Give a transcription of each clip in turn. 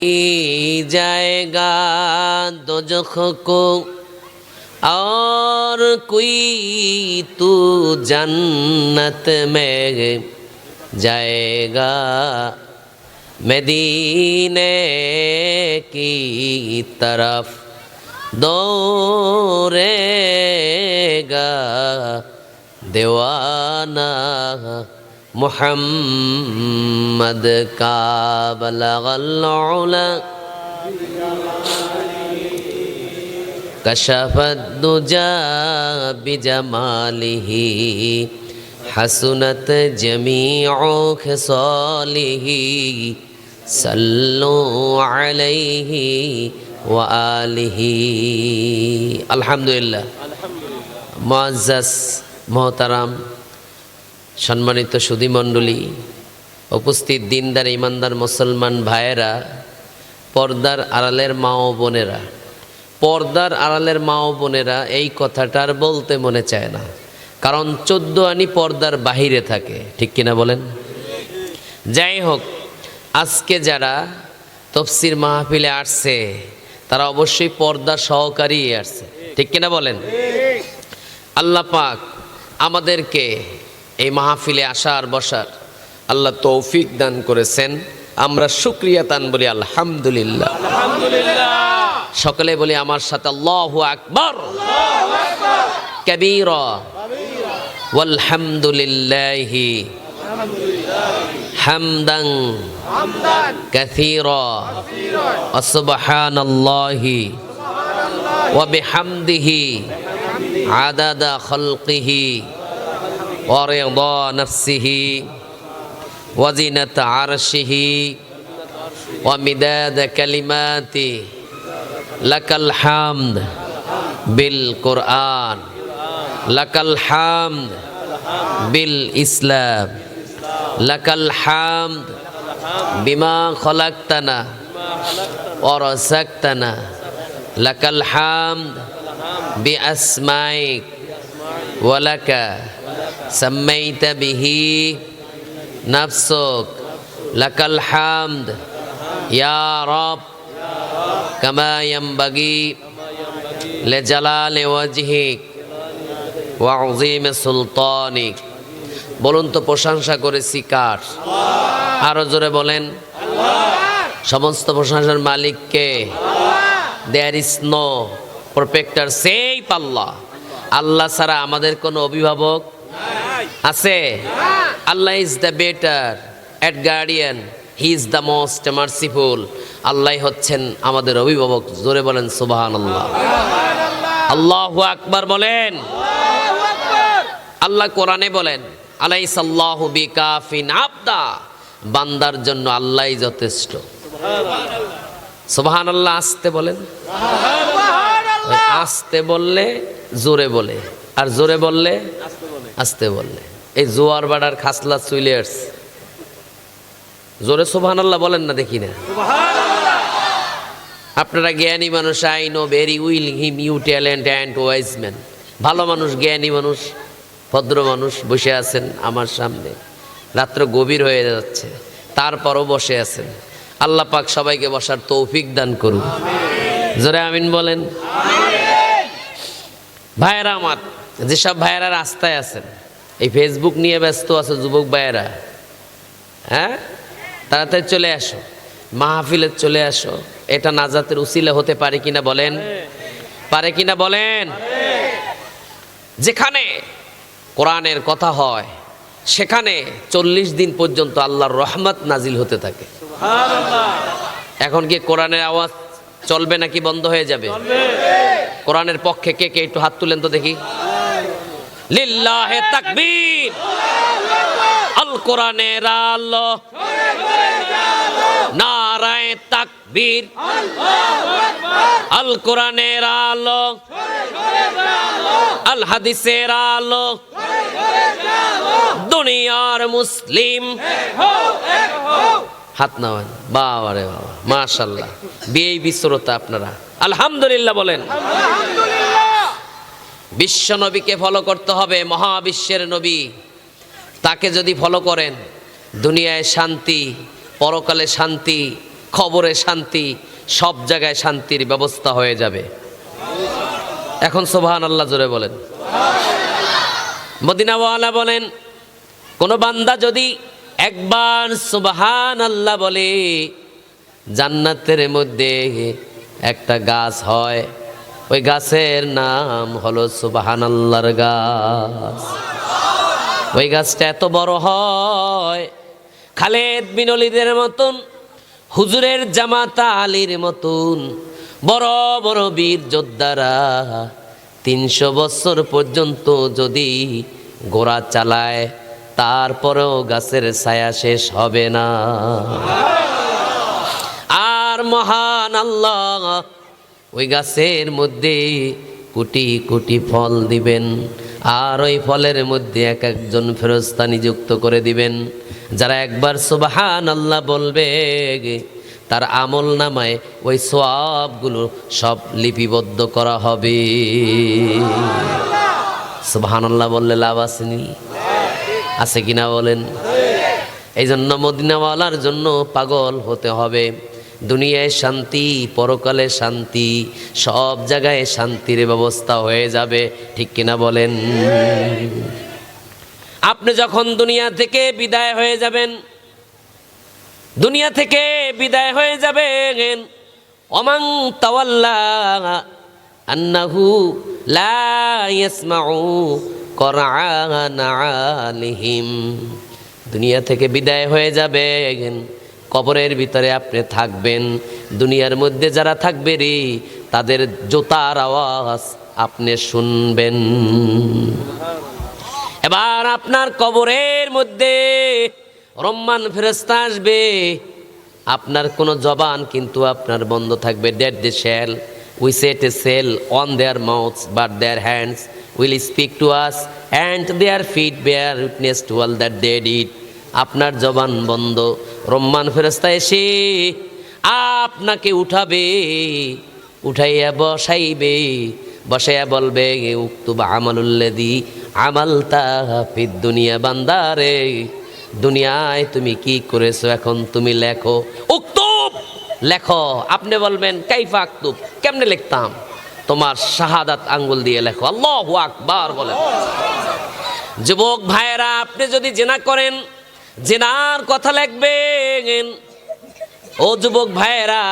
जाएगा दोज़ख को और कोई तू जन्नत में जाएगा मदीने की तरफ दौड़ेगा दीवाना मुहम्मद का बलगल उला कशफत दुजा बिजमालिही हसनत जमीउ खिसालिही सल्लु अलैहि व आलिही। अल्हम्दुलिल्लाह। मुअज़्ज़ज़ मोहतरम সম্মানিত সুধীমণ্ডলী, উপস্থিত দিনদার ইমানদার মুসলমান ভাইয়েরা, পর্দার আড়ালের মা ও বোনেরা, পর্দার আড়ালের মা ও বোনেরা, এই কথাটার বলতে মনে চায় না, কারণ 14 আনি পর্দার বাহিরে থাকে, ঠিক কিনা বলেন? যাই হোক, আজকে যারা তফসির মাহফিলে আসছে তারা অবশ্যই পর্দা সহকারী আসছে, ঠিক কিনা বলেন? আল্লাহ পাক আমাদেরকে এই মাহফিলে আসার বসার আল্লাহ তৌফিক দান করেছেন। আমরা শুকরিয়া তান বলি আলহামদুলিল্লাহ। সকলে বলি আমার সাথে আল্লাহু আকবার কাবীরা ওয়ালহামদুলিল্লাহি হামদান কাসীরা ওয়া সুবহানাল্লাহি ওয়া বিহামদিহি আদাদা খালকিহি ورضا نفسه وزنة عرشه ومداد كلماته لك الحمد بالقرآن لك الحمد بالإسلام لك الحمد بما خلقتنا ورزقتنا لك الحمد بأسمائك ولك سميت به نفسك لك الحمد يا رب كما ينبغي لجلال وجهك وعظيم سلطانك। বলুন তো প্রশংসা করেছি কার? আরো জোরে বলেন। সমস্ত প্রশংসার মালিক কে? There is no protector save Allah. Allah ছাড়া আমাদের কোনো অভিভাবক আছে? Allah is the better at guardian, he is the most merciful. Allah হচ্ছেন আমাদের অভিভাবক। জোরে বলেন সুবহানাল্লাহ। আল্লাহু আকবার বলেন। আল্লাহ কোরআনে বলেন আলাইসাল্লাহু বিকাফিন আবদা, বান্দার জন্য আল্লাহই যথেষ্ট। সুবহানাল্লাহ। আসতে বলেন। আসতে বললে জোরে বলে, আর জোরে বললে আসতে বললে। এই জোয়ার বাড়ার খাসলা চলে আসছে। জোরে সুবহানাল্লাহ বলেন না, দেখি না। আপনারা জ্ঞানী মানুষ, I know very well him you talent and wise man. ভালো মানুষ, জ্ঞানী মানুষ, ভদ্র মানুষ বসে আছেন আমার সামনে। রাত্র গভীর হয়ে যাচ্ছে, তারপরও বসে আছেন। আল্লাহ পাক সবাইকে বসার তৌফিক দান করুন। জোরে আমিন বলেন। ভাইয়েরা আমার, যেসব ভাইয়েরা রাস্তায় আছেন, এই ফেসবুক নিয়ে ব্যস্ত আছে যুবক ভাইয়েরা, হ্যাঁ, তাড়াতাড়ি চলে আসো, মাহফিলে চলে আসো। এটা নাজাতের উসিলা হতে পারে কিনা বলেন? পারে কিনা বলেন? যেখানে কোরআনের কথা হয় সেখানে 40 দিন পর্যন্ত আল্লাহর রহমত নাজিল হতে থাকে। এখন কি কোরআনের আওয়াজ চলবে নাকি বন্ধ হয়ে যাবে? কোরআনের পক্ষে কে কে একটু হাত তুলেন তো দেখি। লিল্লাহে তাকবীর। আল কোরআনের আলো, নারায়ে তাকবীর। আল কোরআনের আলো, আল হাদিসের আলো, দুনিয়ার মুসলিম। হাত নামান। বাবা রে বাবা, মাশাআল্লাহ। বিএবি শ্রোতা আপনারা আলহামদুলিল্লাহ বলেন। বিশ্ব নবীকে ফলো করতে হবে, মহাবিশ্বের নবী। তাকে যদি ফলো করেন দুনিয়ায় শান্তি, পরকালে শান্তি, খবরে শান্তি, সব জায়গায় শান্তির ব্যবস্থা হয়ে যাবে। এখন সুবহানাল্লাহ জোরে বলেন। মদিনাওয়ালা বলেন, কোন বান্দা যদি একবার সুবহানাল্লাহ বলে, জান্নাতের মধ্যে একটা গাছ হয়, ওই গাছের নাম হলো সুবহানাল্লাহর গাছ। ওই গাছটা এত বড় হয়, খালেদ বিন ওলীদের মতন, হুজুরের জামাতা আলীর মতন বড় বড় বীর যোদ্ধারা 300 বছর পর্যন্ত যদি ঘোড়া চালায়, তারপরেও গাছের ছায়া শেষ হবে না। আর মহান আল্লাহ ওই গাছের মধ্যে কোটি কোটি ফল দিবেন, আর ওই ফলের মধ্যে এক একজন ফেরেশতা নিযুক্ত করে দিবেন, যারা একবার সুবহানাল্লাহ বলবে তার আমল নামায় ওই সওয়াবগুলো সব লিপিবদ্ধ করা হবে। সুবহানাল্লাহ বললে লাভ আসেনি? আছে কিনা বলেন? এই জন্য মদিনাওয়ালার জন্য পাগল হতে হবে। দুনিয়ায় শান্তি, পরকালে শান্তি, সব জায়গায় শান্তির ব্যবস্থা হয়ে যাবে, ঠিক কিনা বলেন? আপনি যখন দুনিয়া থেকে বিদায় হয়ে যাবেন, দুনিয়া থেকে বিদায় হয়ে যাবেন, ওমান তাওয়াল্লা আন্নাহু লা ইয়াসমাউ কুরআন আলিহিম। দুনিয়া থেকে বিদায় হয়ে যাবেন, কবরের ভিতরে আপনি থাকবেন, দুনিয়ার মধ্যে যারা থাকবে রে তাদের জুতার আওয়াজ আপনি শুনবেন। এবার আপনার কবরের মধ্যে রহমান ফেরেশতা আসবে, আপনার কোনো জবান কিন্তু আপনার বন্ধ থাকবে। That day shall we set a seal on their mouths but their hands will speak to us and their feet bear witness to all that they did. আপনার জবান বন্ধ, রহমান ফেরেশতা এসে আপনাকে উঠাবে, উঠাইয়া বসাইবে, বসাইয়া বলবে উক্তুব আমালুল্লাযী আমালতা ফিদ দুনিয়া। বান্দারে, দুনিয়ায় তুমি কি করেছো এখন তুমি লেখো। উক্তুব, লেখো। আপনি বলবেন কাইফা আক্তুব, কেমনে লিখতাম? তোমার শাহাদাত আঙ্গুল দিয়ে লেখো। আল্লাহু আকবার বলেন। যুবক ভাইয়েরা, আপনি যদি জিনা করেন, জিনার কথা লিখবেন। ও যুবক ভাইয়েরা,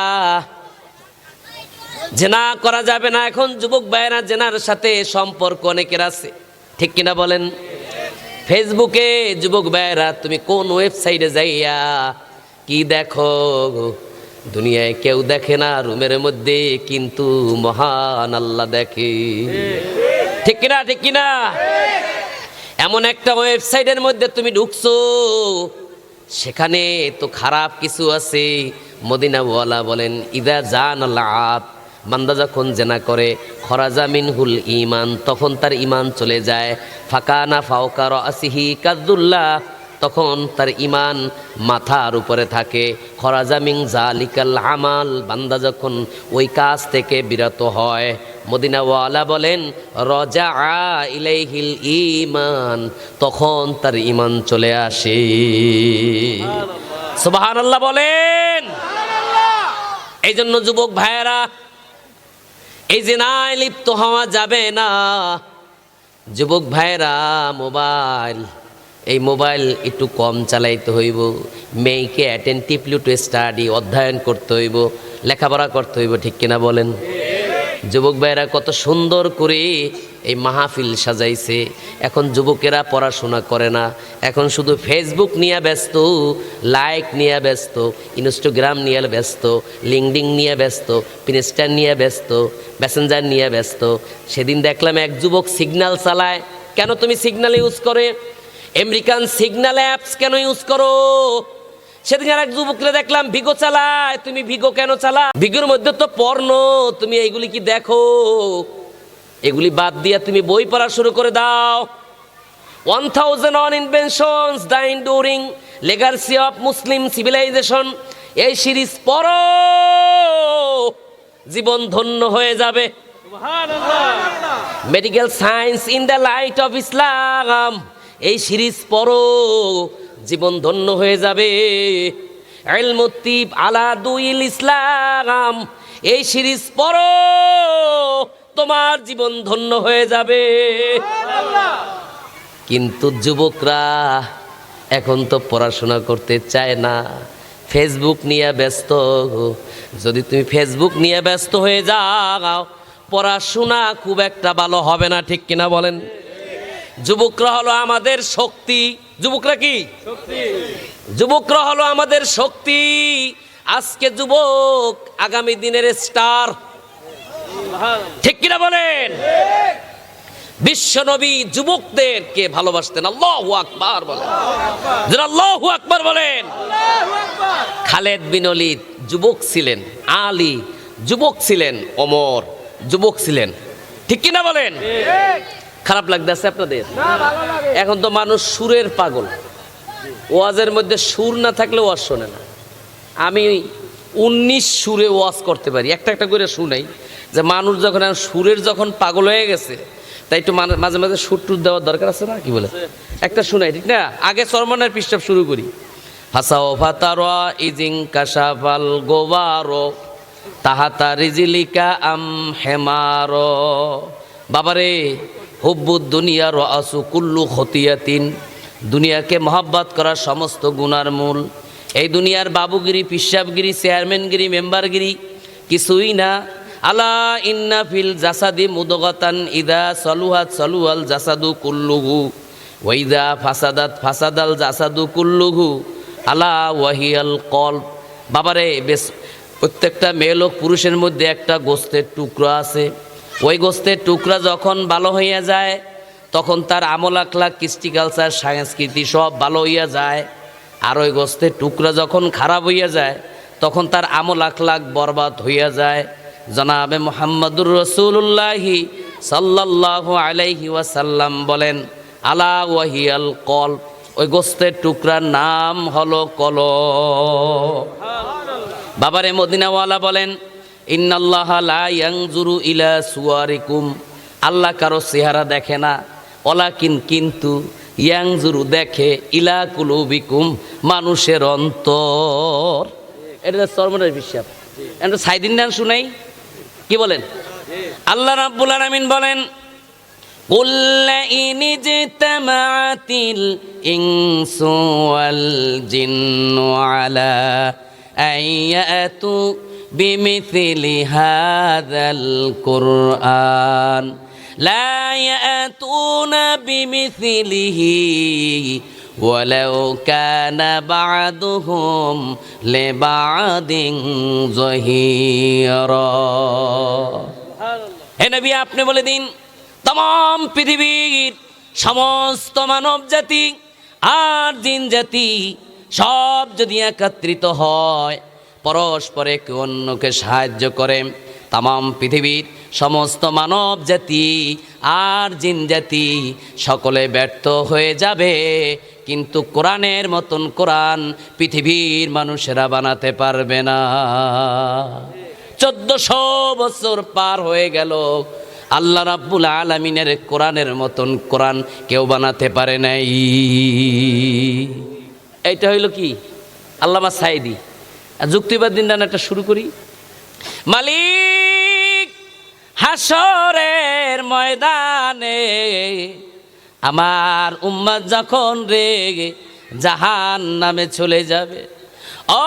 জিনা করা যাবে না। এখন যুবক ভাইয়েরা, জিনার সাথে সম্পর্ক অনেকের আছে, ঠিক কিনা বলেন? ফেসবুকে যুবক ভাইয়েরা, তুমি কোন ওয়েবসাইটে যাইয়া কি দেখো? দুনিয়ায় কেউ দেখে না রুমের মধ্যে, কিন্তু মহান আল্লাহ দেখে, ঠিক কিনা? ঠিক কিনা? এমন একটা ওয়েবসাইটের মধ্যে তুমি ঢুকছো, সেখানে তো খারাপ কিছু আছে। মদিনাওয়ালা বলেন, ইদা জানাল আব, বান্দা যখন জেনা করে, খরাজা মিনহুল ঈমান, তখন তার ঈমান চলে যায়। ফাকানা ফাওকা রাসিহি কাদুল্লাহ, তখন তার ঈমান মাথার উপরে থাকে। খরাজা মিন জালিকাল আমাল, বান্দা যখন ওই কাজ থেকে বিরত হয়, মদিনাওয়ালা বলেন রজা ইলাইহিল ঈমান, তখন তার ঈমান চলে আসে। সুবহানাল্লাহ বলেন। এই জন্য যুবক ভাইয়েরা, এই জিনায় লিপ্ত হওয়া যাবে না। যুবক ভাইয়েরা, এই মোবাইল একটু কম চালাইতে হইব। মেয়েকে অ্যাটেন্টিভলি টু স্টাডি, অধ্যয়ন করতে হইব, লেখাপড়া করতে হইব, ঠিক কিনা বলেন? যুবক ভাইয়েরা, কত সুন্দর করে এই মাহফিল সাজাইছে। এখন যুবকেরা পড়াশোনা করে না, এখন শুধু ফেসবুক নিয়ে ব্যস্ত, লাইক নিয়ে ব্যস্ত, ইনস্টাগ্রাম নিয়ে ব্যস্ত, লিঙ্কডিন নিয়ে ব্যস্ত, পিনস্টার নিয়ে ব্যস্ত, মেসেঞ্জার নিয়ে ব্যস্ত। সেদিন দেখলাম এক যুবক সিগন্যাল চালায়। কেন তুমি সিগন্যাল ইউজ করে? আমেরিকান সিগন্যাল অ্যাপস কেন ইউজ করো? সেদিন আর এক যুবককে দেখলাম ভিগো চালায়। তুমি ভিগো কেন চালা? ভিগোর মধ্যে তো পর্ন, তুমি এইগুলি কি দেখো? এগুলি বাদ দিয়ে তুমি বই পড়া শুরু করে দাও। 1001 inventions, the enduring legacy of Muslim civilization, এই সিরিজ পড়ো, জীবন ধন্য হয়ে যাবে। Medical science in the light of Islam, এই সিরিজ পড়ো, জীবন ধন্য হয়ে যাবে। ইলমুত তিব আলা দুইল ইসলাম, এই সিরিজ পড়ো, তোমার জীবন ধন্য হয়ে যাবে। কিন্তু যুবকরা এখন তো পড়াশোনা করতে চায় না, ফেসবুক নিয়ে ব্যস্ত। যদি তুমি ফেসবুক নিয়ে ব্যস্ত হয়ে যাও, পড়াশোনা খুব একটা ভালো হবে না, ঠিক কিনা বলেন? যুবকরা হলো আমাদের শক্তি। যুবকরা কি শক্তি? যুবকরা হলো আমাদের শক্তি। আজকে যুবক আগামী দিনের স্টার, ঠিক কিনা বলেন? বিশ্বনবী যুবকদেরকে ভালোবাসতেন। আল্লাহু আকবার বলেন, আল্লাহু আকবার বলেন। খালেদ বিন ওলীদ যুবক ছিলেন, আলী যুবক ছিলেন, ওমর যুবক ছিলেন, ঠিক কিনা বলেন? খারাপ লাগতেছে আপনাদের? এখন তো মানুষ সুরের পাগল, ওয়াজের মধ্যে সুর না থাকলে ওয়াজ শোনে না। আমি 19 সুরে ওয়াজ করতে পারি, একটা একটা করে শুনাই, যে মানুষ যখন সুরের যখন পাগল হয়ে গেছে, তাই একটু মাঝে মাঝে সুর টুর দেওয়ার দরকার আছে না? কি বলে একটা শুনাই, ঠিক না? আগে চরমনের পৃষ্ঠা শুরু করি। হাসাও ফাতারা ইজিং কাশাফাল গোবারো তাহাতা রিজিলিকা আম হেমারো। বাবারে, হুব্বুদ দুনিয়া রাসু কুল্লু খতিয়াতিন, দুনিয়াকে মহব্বত করা সমস্ত গুনার মূল। এই দুনিয়ার বাবুগিরি, পিসাবগিরি, চেয়ারম্যানগিরি, মেম্বারগিরি কিছুই না। আলা ইন্না ফিল জাসাদি মুদগাতান ইদা সলুহাত সলুহাল জাসাদু কুল্লুহু ওয়াইদা ফাসাদাত ফাসাদাল জাসাদু কুল্লুহু আলা ওয়াহিয়াল কলব। বাবারে, বেশ প্রত্যেকটা মেয়ে লোক পুরুষের মধ্যে একটা গোস্তের টুকরা আছে। ওই গোস্তের টুকরা যখন ভালো হইয়া যায়, তখন তার আমল আখলাক, কৃষ্টি কালচার, সংস্কৃতি সব ভালো হইয়া যায়। আর ওই গোস্তের টুকরা যখন খারাপ হইয়া যায়, তখন তার আমল আখলাক বরবাদ হইয়া যায়। জনাবে মুহাম্মদুর রাসূলুল্লাহি সাল্লাল্লাহু আলাইহি ওয়াসাল্লাম বলেন, আলা ওয়াহিয়াল কলব, ওই গোস্তের টুকরার নাম হলো কলব। বাবারে, মদিনাওয়ালা বলেন, ইন্নাল্লাহা লা ইয়ানজুরু ইলা সুওয়ারিকুম, আল্লাহ কারো চেহারা দেখে না, ওয়ালাকিন কিন্তু ইয়ানজুরু দেখে ইলা কুলুবিকুম, মানুষের অন্তর। এটা সরমনের বিশ্বাস। এটা সাইদিন নাম শুনাই, কি বলেন? আল্লাহ রাব্বুল আলামিন বলেন, কুল ইন ইজতামাআতিল ইনসু ওয়াল জিন্নু আলা আইয়াতু বিমিথলি হাযাল কুরআন লা ইয়াতুনা বিমিথলিহি ওয়ালাউ কানা বা'দুহুম লিবা'দিন যহিরা। হে নবী, আপনি বলে দিন, तमाम পৃথিবীর সমস্ত মানব জাতি আর জিন জাতি সব যদি একত্রিত হয়, পরস্পরে একে অন্যকে সাহায্য করে, तमाम পৃথিবীর সমস্ত মানব জাতি আর জিন জাতি সকলে ব্যর্থ হয়ে যাবে, কিন্তু কোরআনের মতন কোরআন পৃথিবীর মানুষেরা বানাতে পারবে না। 1400 বছর পার হয়ে গেল, আল্লাহ রাব্বুল আলামিনের কোরআনের মতন কোরআন কেউ বানাতে পারে নাই। এইটা হইল কি আল্লামা সাইদি। যুক্তিবাদ দিন একটা শুরু করি। মালিক হাসরের ময়দানে আমার উম্মত যখন রেগে জাহান নামে চলে যাবে, ও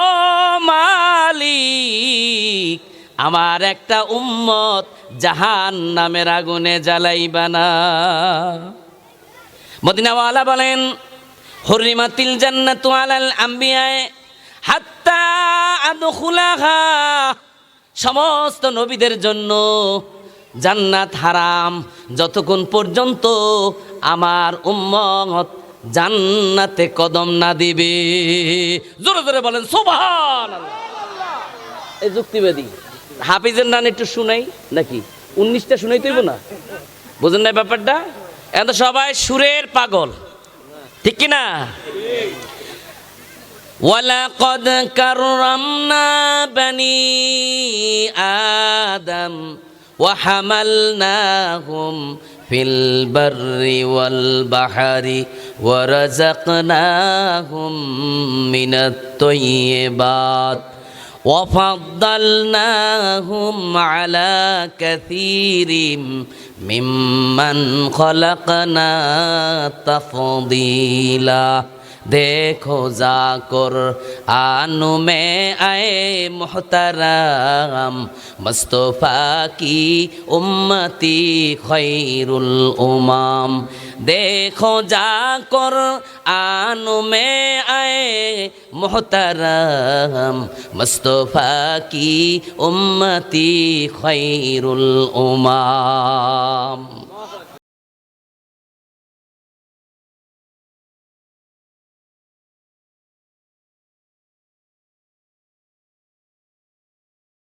মালিক আমার একটা উম্মত জাহান নামের আগুনে জ্বালাইবা না। মদিনাওয়ালা বলেন, হুররিমাতিল জান্নাতু আলাল আম্বিয়া হাত্তা আদখুলাহা, সমস্ত নবীদের জন্য জান্নাত হারাম যতক্ষণ পর্যন্ত আমার উম্মত জান্নাতে কদম না দিবে। জোরে জোরে বলেন সুবহানাল্লাহ। এই যুক্তিবাদী হাফিজের নাম একটু শুনাই নাকি? 19টা শুনাই তৈব না? বুঝেন না ব্যাপারটা? এখন তো সবাই সুরের পাগল, ঠিক কিনা? ওয়ালাকাদ কাররামনা বানি আদম ওয়া হামালনাহুম ফিল বাররি ওয়াল বাহরি ওয়ারাযাকনাহুম মিনাত তাইয়্যিবাত وفضلناهم على كثير ممن خلقنا تفضيلا देखो जाकर आनु में आए मोहतरम मुस्तफ़ा की उम्मती खैरुल उमाम देखो जाकर आनु में आए मोहतरम मुस्तफ़ा की उम्मती खैरुल उमाम